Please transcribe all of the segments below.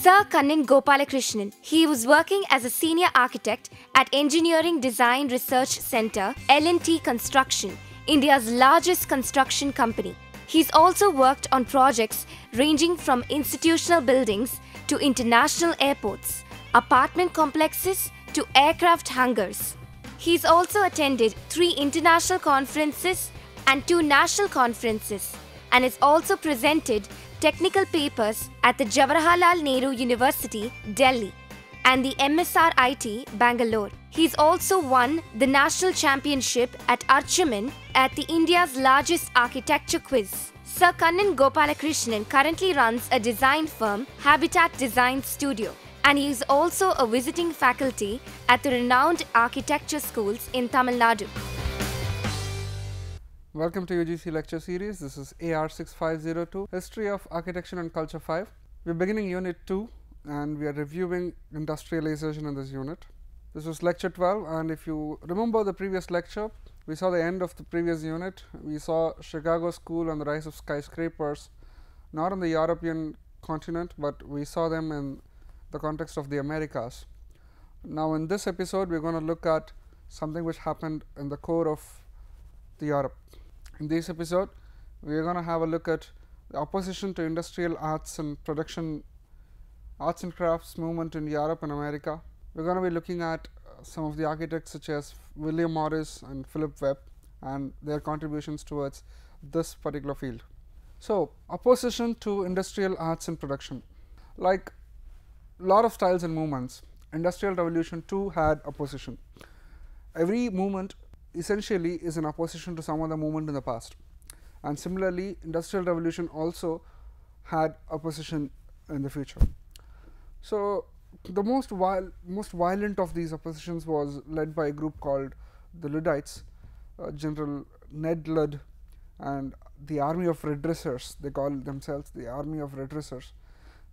Sir Kannan Gopalakrishnan. He was working as a senior architect at Engineering Design Research Centre, L&T Construction, India's largest construction company. He's also worked on projects ranging from institutional buildings to international airports, apartment complexes to aircraft hangars. He's also attended 3 international conferences and 2 national conferences, and has also presented technical papers at the Jawaharlal Nehru University, Delhi, and the MSRIT, Bangalore. He's also won the national championship at Archaman at the India's largest architecture quiz. Sir Kannan Gopalakrishnan currently runs a design firm, Habitat Design Studio, and he is also a visiting faculty at the renowned architecture schools in Tamil Nadu. Welcome to UGC lecture series. This is AR 6502, History of Architecture and Culture 5. We are beginning unit 2 and we are reviewing industrialization in this unit. This was lecture 12, and if you remember the previous lecture, we saw the end of the previous unit. We saw Chicago School and the rise of skyscrapers, not on the European continent, but we saw them in the context of the Americas. Now in this episode we are going to look at something which happened in the core of the Europe. In this episode we are going to have a look at the opposition to industrial arts and production, arts and crafts movement in Europe and America. We are going to be looking at some of the architects such as William Morris and Philip Webb and their contributions towards this particular field. So, opposition to industrial arts and production. Like lot of styles and movements, Industrial Revolution too had opposition. Every movement essentially is in opposition to some other movement in the past, and similarly Industrial Revolution also had opposition in the future. So, the most violent of these oppositions was led by a group called the Luddites, General Ned Ludd and the Army of Redressers. They call themselves the Army of Redressers.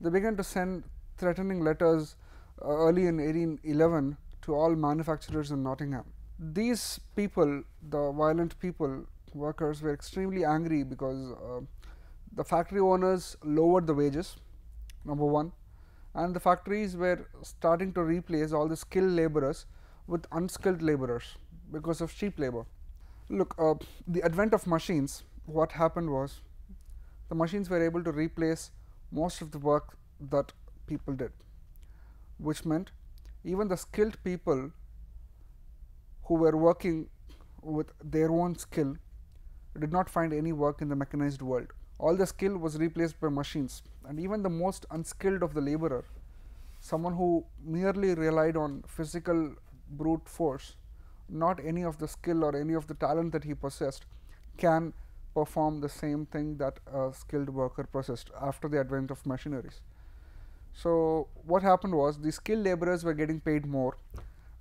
They began to send threatening letters early in 1811 to all manufacturers in Nottingham. These people, the violent people, workers, were extremely angry because the factory owners lowered the wages, number one, and the factories were starting to replace all the skilled laborers with unskilled laborers because of cheap labor. Look, the advent of machines, what happened was the machines were able to replace most of the work that people did, which meant even the skilled people who were working with their own skill did not find any work in the mechanized world. All the skill was replaced by machines, and even the most unskilled of the laborer, someone who merely relied on physical brute force, not any of the skill or any of the talent that he possessed, can perform the same thing that a skilled worker possessed after the advent of machineries. So, what happened was the skilled laborers were getting paid more,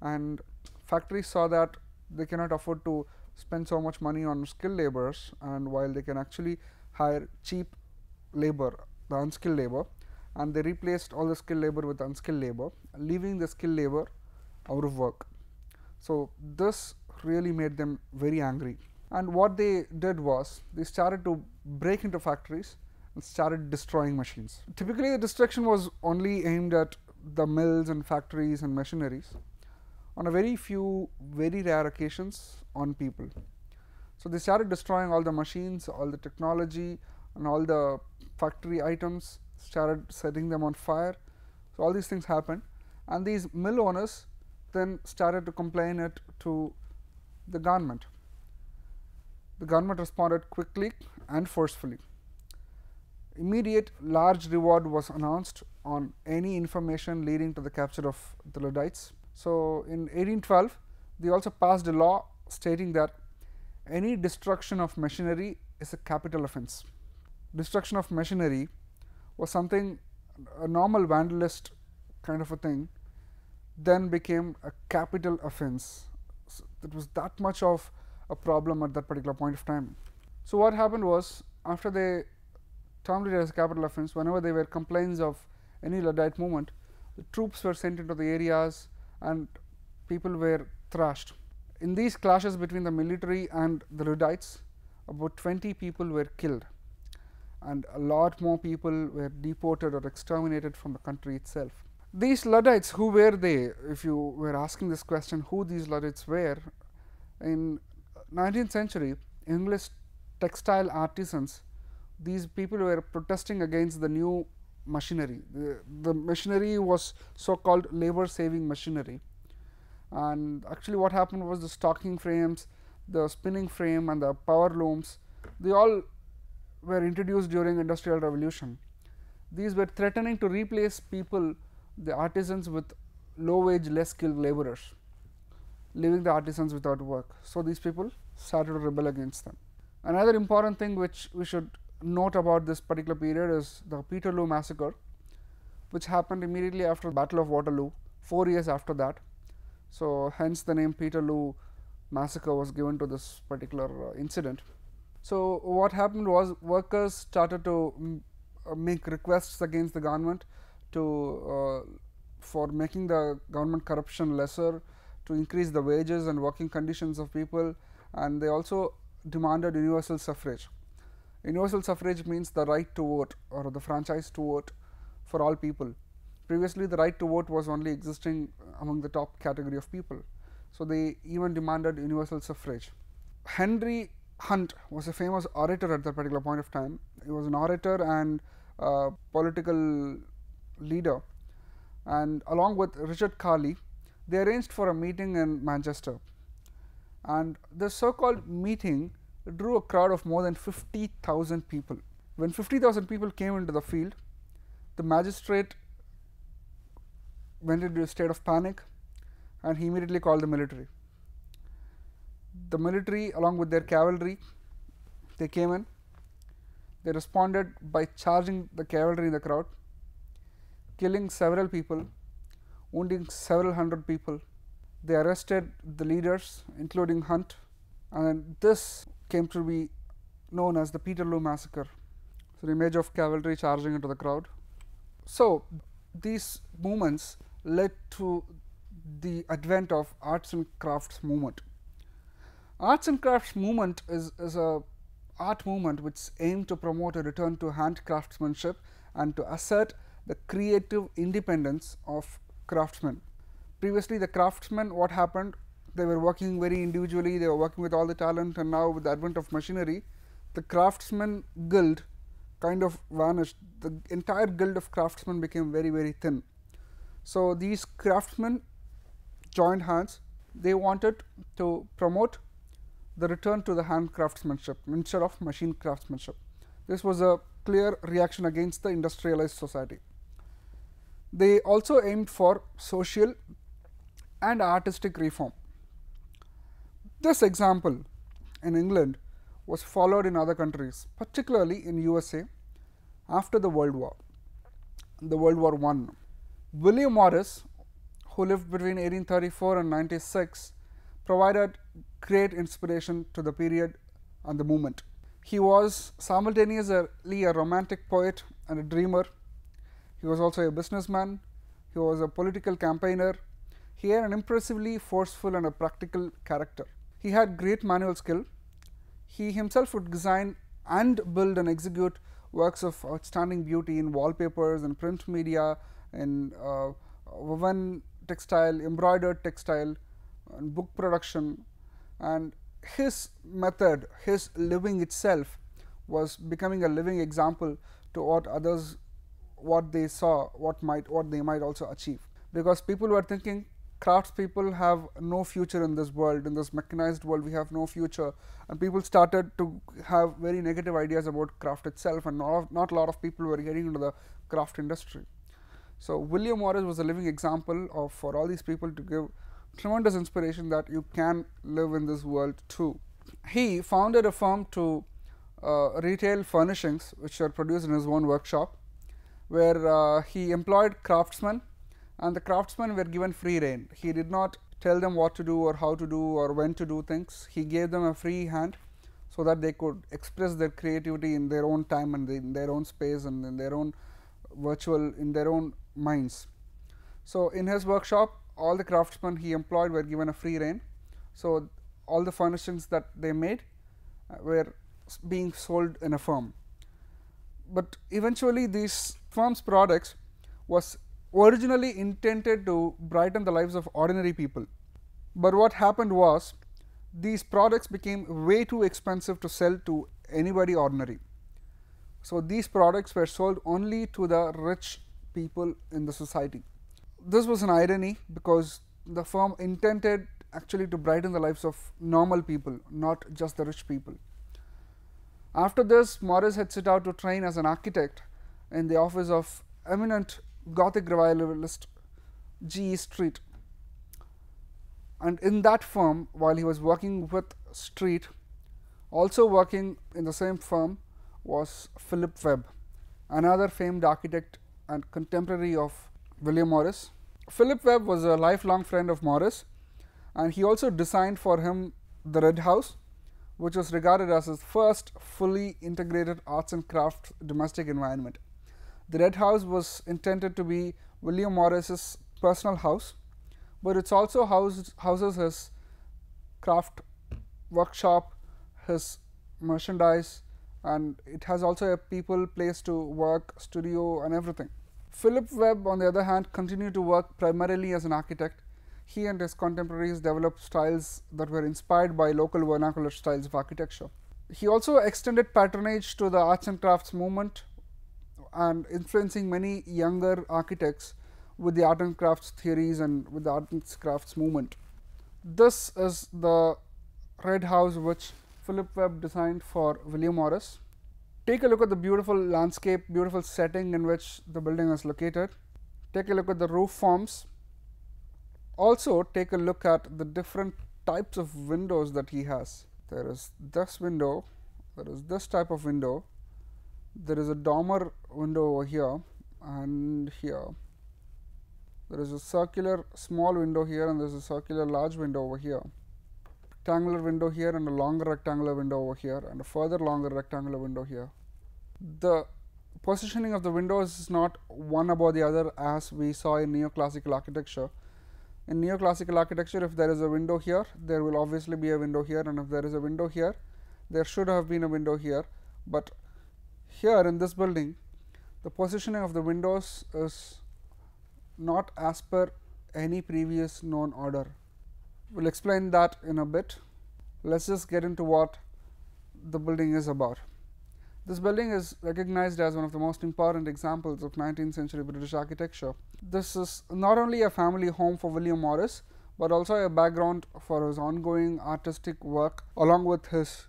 and factories saw that they cannot afford to spend so much money on skilled laborers, and while they can actually hire cheap labor, the unskilled labor, and they replaced all the skilled labor with unskilled labor, leaving the skilled labor out of work. So, this really made them very angry, and what they did was they started to break into factories and started destroying machines. Typically the destruction was only aimed at the mills and factories and machineries. On a very few, very rare occasions on people. So, they started destroying all the machines, all the technology and all the factory items, started setting them on fire. So, all these things happened, and these mill owners then started to complain it to the government. The government responded quickly and forcefully. Immediate large reward was announced on any information leading to the capture of the Luddites. So, in 1812 they also passed a law stating that any destruction of machinery is a capital offence. Destruction of machinery was something, a normal vandalist kind of a thing, then became a capital offence. So, it was that much of a problem at that particular point of time. So, what happened was, after they termed it as a capital offence, whenever there were complaints of any Luddite movement, the troops were sent into the areas and people were thrashed. In these clashes between the military and the Luddites, about 20 people were killed, and a lot more people were deported or exterminated from the country itself. These Luddites, who were they? If you were asking this question, who these Luddites were, in 19th century, English textile artisans, these people were protesting against the new machinery. The machinery was so-called labor-saving machinery, and actually what happened was the stocking frames, the spinning frame and the power looms, they all were introduced during Industrial Revolution. These were threatening to replace people, the artisans, with low-wage, less skilled laborers, leaving the artisans without work. So these people started to rebel against them. Another important thing which we should note about this particular period is the Peterloo massacre, which happened immediately after the Battle of Waterloo, 4 years after that. So hence the name Peterloo massacre was given to this particular incident. So what happened was, workers started to make requests against the government to for making the government corruption lesser, to increase the wages and working conditions of people, and they also demanded universal suffrage. Universal suffrage means the right to vote, or the franchise to vote for all people. Previously the right to vote was only existing among the top category of people, so they even demanded universal suffrage. Henry Hunt was a famous orator at that particular point of time. He was an orator and political leader, and along with Richard Carley, they arranged for a meeting in Manchester, and the so-called meeting drew a crowd of more than 50,000 people. When 50,000 people came into the field, the magistrate went into a state of panic, and he immediately called the military. The military, along with their cavalry, they came in. They responded by charging the cavalry in the crowd, killing several people, wounding several hundred people. They arrested the leaders, including Hunt, and this came to be known as the Peterloo massacre. So the image of cavalry charging into the crowd. So these movements led to the advent of arts and crafts movement. Arts and crafts movement is a art movement which aimed to promote a return to hand craftsmanship and to assert the creative independence of craftsmen. Previously the craftsmen, what happened, they were working very individually, they were working with all the talent, and now with the advent of machinery, the craftsman guild kind of vanished. The entire guild of craftsmen became very, very thin. So these craftsmen joined hands. They wanted to promote the return to the hand craftsmanship instead of machine craftsmanship. This was a clear reaction against the industrialized society. They also aimed for social and artistic reform. This example in England was followed in other countries, particularly in USA after the World War, the World War I. William Morris, who lived between 1834 and 96, provided great inspiration to the period and the movement. He was simultaneously a romantic poet and a dreamer. He was also a businessman. He was a political campaigner. He had an impressively forceful and a practical character. He had great manual skill. He himself would design and build and execute works of outstanding beauty in wallpapers and print media, in woven textile, embroidered textile, and book production. And his method, his living itself, was becoming a living example to what others, what they saw, what they might also achieve. Because people were thinking, craftspeople have no future in this world, in this mechanized world we have no future, and people started to have very negative ideas about craft itself, and not a lot of people were getting into the craft industry. So William Morris was a living example of, for all these people, to give tremendous inspiration that you can live in this world too. He founded a firm to retail furnishings which are produced in his own workshop, where he employed craftsmen, and the craftsmen were given free rein. He did not tell them what to do or how to do or when to do things. He gave them a free hand so that they could express their creativity in their own time and in their own space and in their own in their own minds. So in his workshop, all the craftsmen he employed were given a free rein. So all the furnishings that they made were being sold in a firm. but eventually these firm's products was originally intended to brighten the lives of ordinary people. But what happened was these products became way too expensive to sell to anybody ordinary. So these products were sold only to the rich people in the society. This was an irony because the firm intended actually to brighten the lives of normal people, not just the rich people. After this, Morris had set out to train as an architect in the office of eminent Gothic revivalist G. E. Street. And in that firm, while he was working with Street, also working in the same firm was Philip Webb, another famed architect and contemporary of William Morris. Philip Webb was a lifelong friend of Morris, and he also designed for him the Red House, which was regarded as his first fully integrated arts and crafts domestic environment. The Red House was intended to be William Morris's personal house, but it's also houses his craft workshop, his merchandise, and it has also a people place to work, studio and everything. Philip Webb, on the other hand, continued to work primarily as an architect. He and his contemporaries developed styles that were inspired by local vernacular styles of architecture. He also extended patronage to the arts and crafts movement and influencing many younger architects with the art and crafts theories and with the art and crafts movement. This is the Red House which Philip Webb designed for William Morris. Take a look at the beautiful landscape, beautiful setting in which the building is located. Take a look at the roof forms. Also take a look at the different types of windows that he has. There is this window, there is this type of window, there is a dormer window over here and here. There is a circular small window here and there is a circular large window over here. Rectangular window here and a longer rectangular window over here and a further longer rectangular window here. The positioning of the windows is not one above the other as we saw in neoclassical architecture. In neoclassical architecture, if there is a window here, there will obviously be a window here, and if there is a window here, there should have been a window here. But here in this building, the positioning of the windows is not as per any previous known order. We'll explain that in a bit. Let's just get into what the building is about. This building is recognized as one of the most important examples of 19th century British architecture. This is not only a family home for William Morris, but also a background for his ongoing artistic work, along with his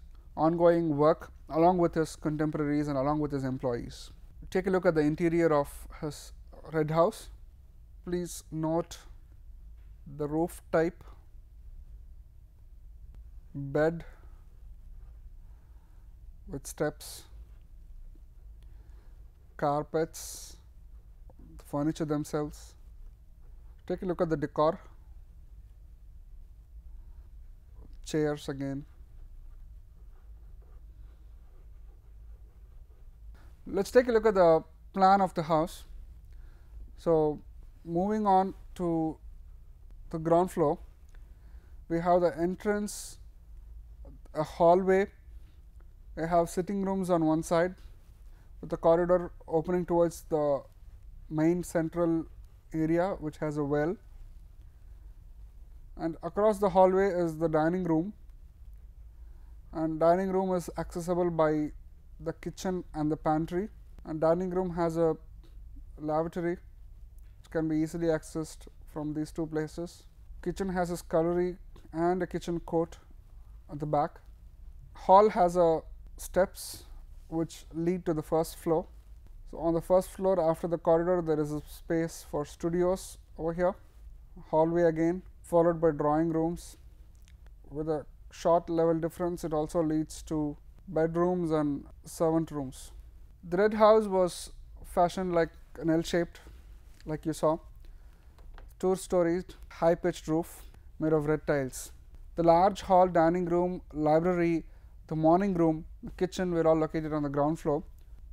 contemporaries and along with his employees. Take a look at the interior of his Red House. Please note the roof type, bed with steps, carpets, the furniture themselves. Take a look at the decor, chairs again. Let's take a look at the plan of the house. So moving on to the ground floor, we have the entrance, a hallway, we have sitting rooms on one side with the corridor opening towards the main central area which has a well, and across the hallway is the dining room, and dining room is accessible by the kitchen and the pantry, and dining room has a lavatory which can be easily accessed from these two places. Kitchen has a scullery and a kitchen court at the back. Hall has a steps which lead to the first floor. So on the first floor, after the corridor, there is a space for studios over here. Hallway again, followed by drawing rooms. With a short level difference, it also leads to bedrooms and servant rooms. The Red House was fashioned like an L-shaped, like you saw. 2-storied, high-pitched roof made of red tiles. The large hall, dining room, library, the morning room, the kitchen were all located on the ground floor,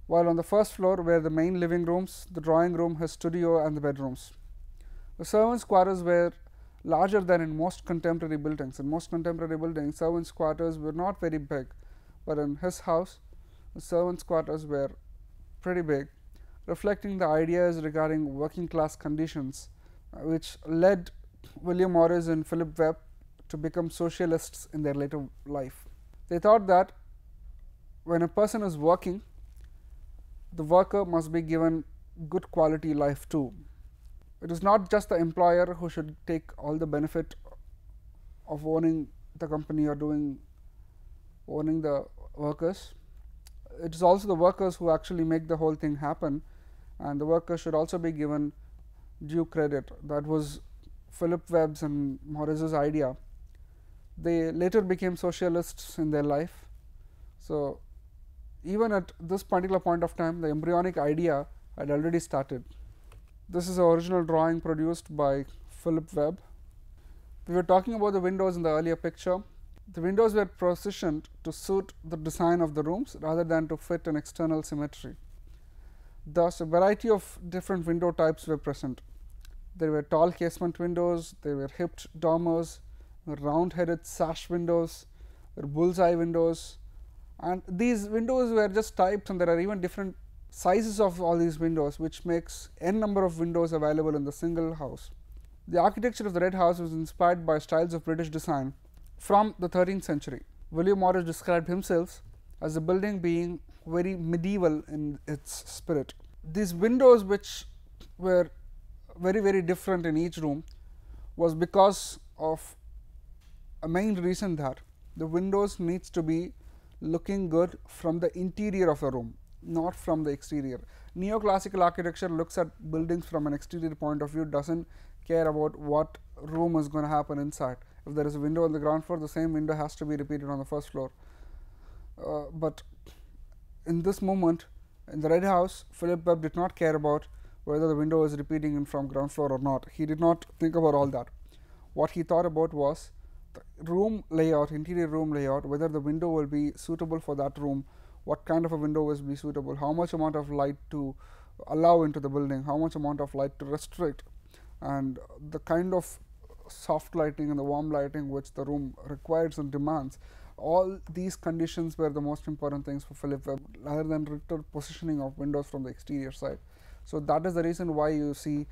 while on the first floor were the main living rooms, the drawing room, his studio and the bedrooms. The servants' quarters were larger than in most contemporary buildings. In most contemporary buildings, servants' quarters were not very big, but in his house, the servants' quarters were pretty big, reflecting the ideas regarding working class conditions, which led William Morris and Philip Webb to become socialists in their later life. They thought that when a person is working, the worker must be given good quality life too. It is not just the employer who should take all the benefit of owning the company or owning the workers. It is also the workers who actually make the whole thing happen, and the workers should also be given due credit. That was Philip Webb's and Morris's idea. They later became socialists in their life. So even at this particular point of time, the embryonic idea had already started. This is the original drawing produced by Philip Webb. We were talking about the windows in the earlier picture. The windows were positioned to suit the design of the rooms rather than to fit an external symmetry. Thus, a variety of different window types were present. There were tall casement windows, there were hipped dormers, round-headed sash windows, there were bullseye windows, and these windows were just types, and there are even different sizes of all these windows, which makes n number of windows available in the single house. The architecture of the Red House was inspired by styles of British design from the 13th century. William Morris described himself as the building being very medieval in its spirit. These windows, which were very different in each room, was because of a main reason that the windows needs to be looking good from the interior of a room, not from the exterior. Neoclassical architecture looks at buildings from an exterior point of view, doesn't care about what room is going to happen inside. If there is a window on the ground floor, the same window has to be repeated on the first floor. But in this moment, in the Red House, Philip Webb did not care about whether the window is repeating in from ground floor or not. He did not think about all that. What he thought about was the room layout, interior room layout, whether the window will be suitable for that room, what kind of a window will be suitable, how much amount of light to allow into the building, how much amount of light to restrict, and the kind of soft lighting and the warm lighting which the room requires and demands. All these conditions were the most important things for Philip Webb, rather than literal positioning of windows from the exterior side. So that is the reason why you see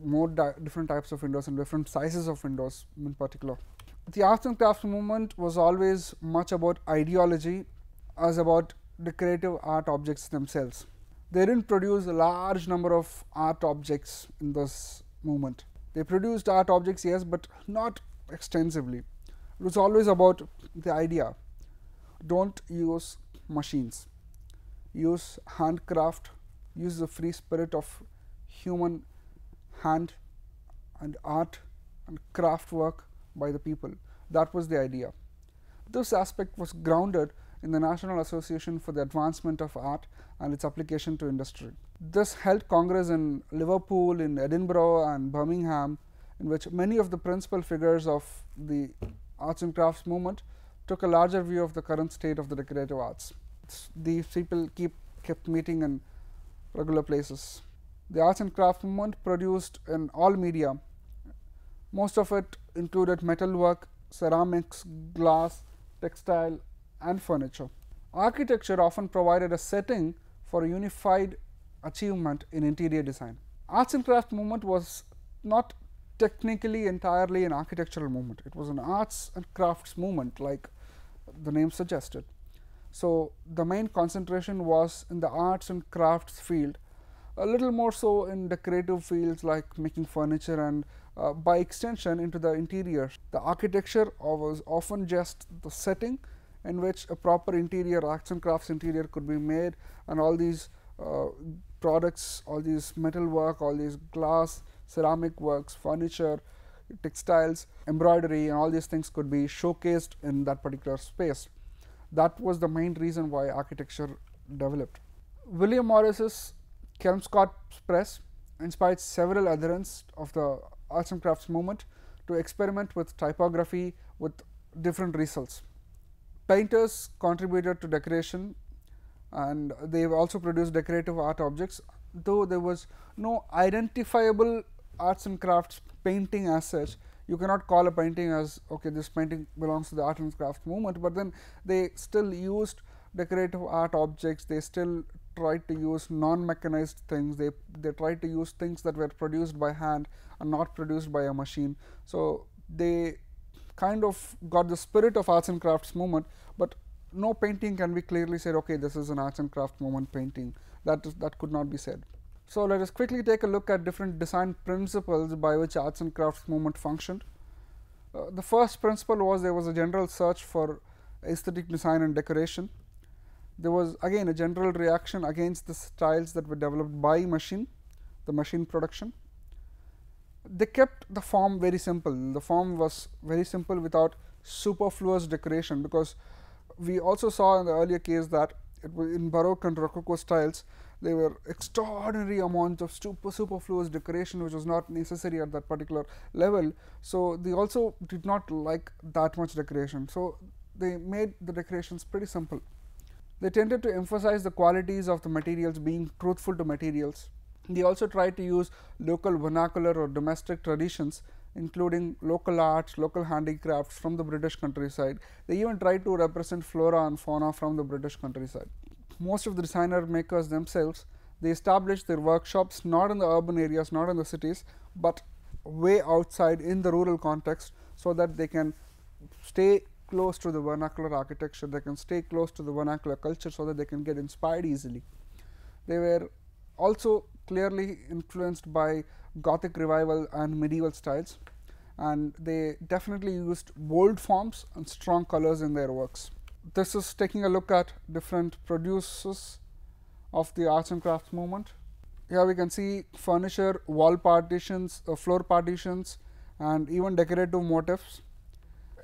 more different types of windows and different sizes of windows in particular. The arts and crafts movement was always much about ideology as about decorative art objects themselves. They didn't produce a large number of art objects in this movement. They produced art objects, yes, but not extensively. It was always about the idea. Don't use machines. Use handcraft. Use the free spirit of human hand and art and craft work by the people. That was the idea. This aspect was grounded in the National Association for the Advancement of Art and its application to industry. This held Congress in Liverpool, in Edinburgh and Birmingham, in which many of the principal figures of the arts and crafts movement took a larger view of the current state of the decorative arts. These people kept meeting in regular places. The arts and crafts movement produced in all media. Most of it included metalwork, ceramics, glass, textile and furniture. Architecture often provided a setting for a unified achievement in interior design. Arts and crafts movement was not technically entirely an architectural movement. It was an arts and crafts movement, like the name suggested. So the main concentration was in the arts and crafts field, a little more so in decorative fields like making furniture and by extension into the interior. The architecture was often just the setting in which a proper interior, arts and crafts interior could be made, and all these products, all these metal work, all these glass, ceramic works, furniture, textiles, embroidery and all these things could be showcased in that particular space. That was the main reason why architecture developed. William Morris's Kelmscott Press inspired several adherents of the arts and crafts movement to experiment with typography with different results. Painters contributed to decoration, and they also produced decorative art objects, though there was no identifiable arts and crafts painting as such. You cannot call a painting as, okay, this painting belongs to the art and crafts movement, but then they still used decorative art objects, they still tried to use non-mechanized things. They tried to use things that were produced by hand and not produced by a machine. So they kind of got the spirit of arts and crafts movement, but no painting can be clearly said, okay, this is an arts and craft movement painting. That could not be said. So let us quickly take a look at different design principles by which arts and crafts movement functioned. The first principle was there was a general search for aesthetic design and decoration. There was again a general reaction against the styles that were developed by the machine production. They kept the form very simple. The form was very simple without superfluous decoration, because we also saw in the earlier case that it was in Baroque and Rococo styles, there were extraordinary amounts of superfluous decoration which was not necessary at that particular level. So they also did not like that much decoration. So they made the decorations pretty simple. They tended to emphasize the qualities of the materials, being truthful to materials. They also tried to use local vernacular or domestic traditions, including local arts, local handicrafts from the British countryside. They even tried to represent flora and fauna from the British countryside. Most of the designer makers themselves, they established their workshops not in the urban areas, not in the cities, but way outside in the rural context, so that they can stay close to the vernacular architecture, they can stay close to the vernacular culture, so that they can get inspired easily. They were also clearly influenced by Gothic revival and medieval styles, and they definitely used bold forms and strong colors in their works. This is taking a look at different producers of the arts and crafts movement. Here we can see furniture, wall partitions, floor partitions, and even decorative motifs.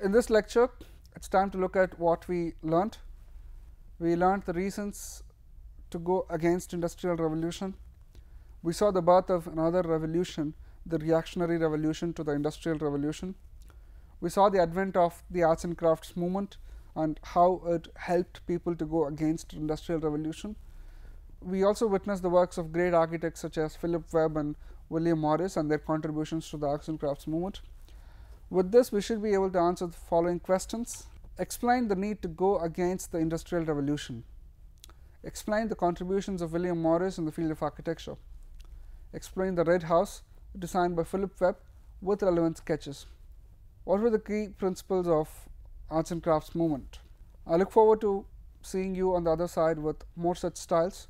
In this lecture, it's time to look at what we learnt. We learnt the reasons to go against industrial revolution. We saw the birth of another revolution, the reactionary revolution to the industrial revolution. We saw the advent of the arts and crafts movement and how it helped people to go against industrial revolution. We also witnessed the works of great architects such as Philip Webb and William Morris and their contributions to the arts and crafts movement. With this, we should be able to answer the following questions. Explain the need to go against the industrial revolution. Explain the contributions of William Morris in the field of architecture. Explain the Red House designed by Philip Webb with relevant sketches. What were the key principles of arts and crafts movement? I look forward to seeing you on the other side with more such styles.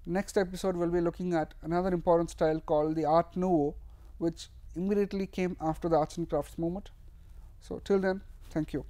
Next episode we will be looking at another important style called the Art Nouveau, which immediately came after the arts and crafts movement. So till then, thank you.